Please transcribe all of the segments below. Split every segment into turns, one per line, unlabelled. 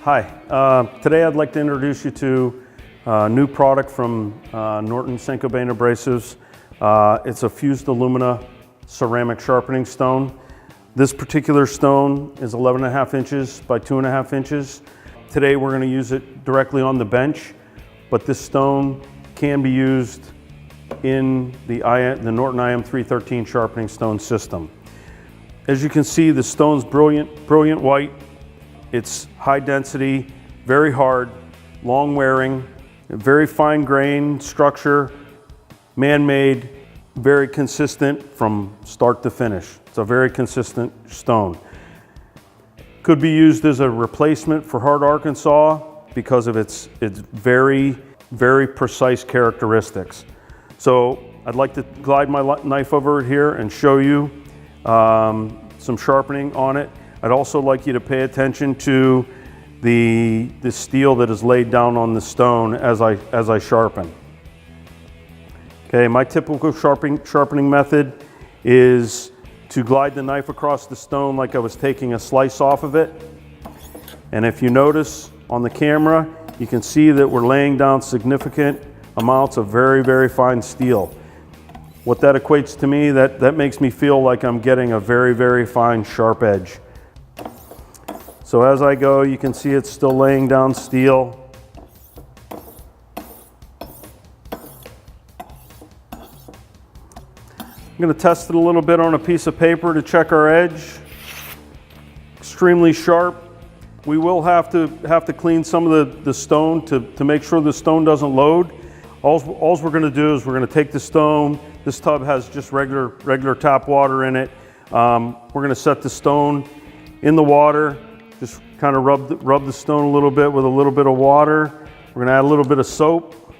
Hi, today I'd like to introduce you to a new product from Norton Ascent abrasives. It's a fused alumina ceramic sharpening stone. This particular stone is 11.5 inches by 2.5 inches. Today we're going to use it directly on the bench, but this stone can be used in the Norton IM313 sharpening stone system. As you can see, the stone's brilliant white. It's high density, very hard, long wearing, very fine grain structure, man-made, very consistent from start to finish. It's a very consistent stone. Could be used as a replacement for hard Arkansas because of its very precise characteristics. So I'd like to glide my knife over it here and show you some sharpening on it. I'd also like you to pay attention to the steel that is laid down on the stone as I sharpen. Okay, my typical sharpening method is to glide the knife across the stone like I was taking a slice off of it. And if you notice on the camera, you can see that we're laying down significant amounts of very fine steel. What that equates to me, that makes me feel like I'm getting a very fine sharp edge. So as I go, you can see it's still laying down steel. I'm going to test it a little bit on a piece of paper to check our edge. Extremely sharp. We will have to clean some of the stone to make sure the stone doesn't load. All we're going to do is we're going to take the stone. This tub has just regular tap water in it. We're going to set the stone in the water. Just kind of rub the stone a little bit with a little bit of water. We're going to add a little bit of soap.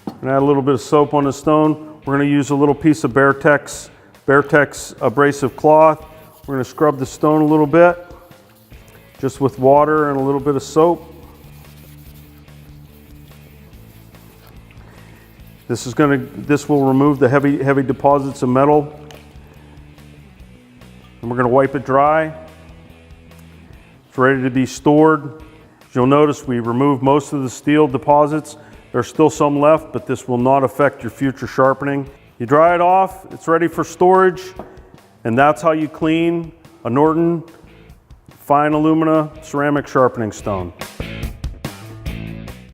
And add a little bit of soap on the stone. We're going to use a little piece of Beartex abrasive cloth. We're going to scrub the stone a little bit, just with water and a little bit of soap. This will remove the heavy deposits of metal. And we're going to wipe it dry. It's ready to be stored. As you'll notice, we removed most of the steel deposits. There's still some left, but this will not affect your future sharpening. You dry it off, it's ready for storage, and that's how you clean a Norton fine alumina ceramic sharpening stone.